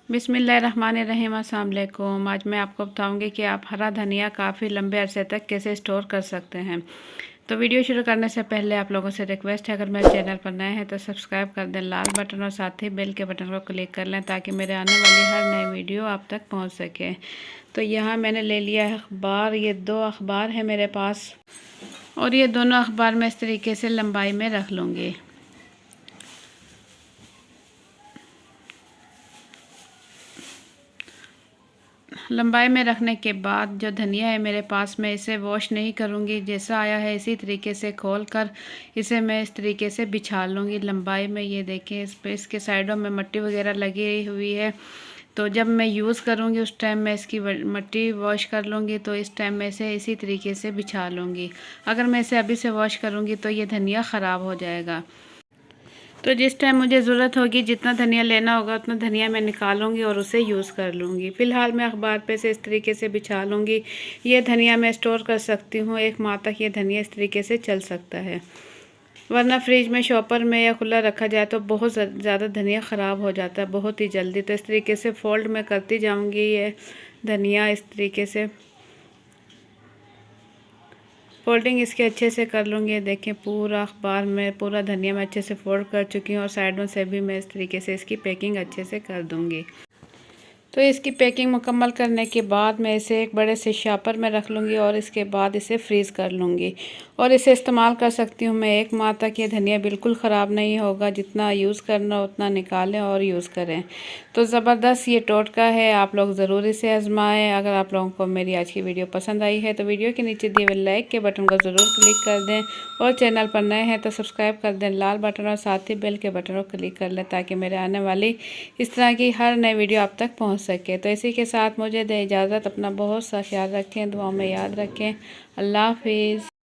बिस्मिल्लाहिर्रहमानिर्रहीम। अस्सलाम वालेकुम। आज मैं आपको बताऊंगी कि आप हरा धनिया काफ़ी लंबे अरसे तक कैसे स्टोर कर सकते हैं। तो वीडियो शुरू करने से पहले आप लोगों से रिक्वेस्ट है, अगर मेरे चैनल पर नए हैं तो सब्सक्राइब कर दें लाल बटन और साथ ही बेल के बटन को क्लिक कर लें ताकि मेरे आने वाली हर नई वीडियो आप तक पहुँच सके। तो यहाँ मैंने ले लिया है अखबार। ये 2 अखबार है मेरे पास और ये दोनों अखबार मैं इस तरीके से लंबाई में रख लूँगी। लंबाई में रखने के बाद जो धनिया है मेरे पास, मैं इसे वॉश नहीं करूँगी। जैसा आया है इसी तरीके से खोल कर इसे मैं इस तरीके से बिछा लूँगी लंबाई में। ये देखें, इस पे इसके साइडों में मिट्टी वगैरह लगी हुई है, तो जब मैं यूज़ करूँगी उस टाइम मैं इसकी मिट्टी वॉश कर लूँगी। तो इस टाइम मैं इसे इसी तरीके से बिछा लूँगी। अगर मैं इसे अभी से वॉश करूँगी तो ये धनिया ख़राब हो जाएगा। तो जिस टाइम मुझे ज़रूरत होगी, जितना धनिया लेना होगा उतना धनिया मैं निकालूंगी और उसे यूज़ कर लूँगी। फ़िलहाल मैं अखबार पे से इस तरीके से बिछा लूँगी। ये धनिया मैं स्टोर कर सकती हूँ, 1 माह तक ये धनिया इस तरीके से चल सकता है। वरना फ्रिज में, शॉपर में या खुला रखा जाए तो बहुत ज़्यादा धनिया ख़राब हो जाता है बहुत ही जल्दी। तो इस तरीके से फ़ोल्ड मैं करती जाऊँगी ये धनिया इस तरीके से। फोल्डिंग इसके अच्छे से कर लूँगी। देखें, पूरा अखबार में पूरा धनिया मैं अच्छे से फोल्ड कर चुकी हूँ और साइडों से भी मैं इस तरीके से इसकी पैकिंग अच्छे से कर दूँगी। तो इसकी पैकिंग मुकम्मल करने के बाद मैं इसे एक बड़े से शापर में रख लूँगी और इसके बाद इसे फ्रीज़ कर लूँगी और इसे इस्तेमाल कर सकती हूँ मैं 1 माह तक। ये धनिया बिल्कुल ख़राब नहीं होगा। जितना यूज़ करना उतना निकालें और यूज़ करें। तो ज़बरदस्त ये टोटका है, आप लोग ज़रूर इसे आजमाएं। अगर आप लोगों को मेरी आज की वीडियो पसंद आई है तो वीडियो के नीचे दिए हुए लाइक के बटन को ज़रूर क्लिक कर दें और चैनल पर नए हैं तो सब्सक्राइब कर दें लाल बटन और साथ ही बेल के बटन को क्लिक कर लें ताकि मेरे आने वाली इस तरह की हर नई वीडियो आप तक पहुँच सके। तो इसी के साथ मुझे दें इजाज़त। अपना बहुत सा ख्याल रखें, दुआ में याद रखें। अल्लाह हाफिज़।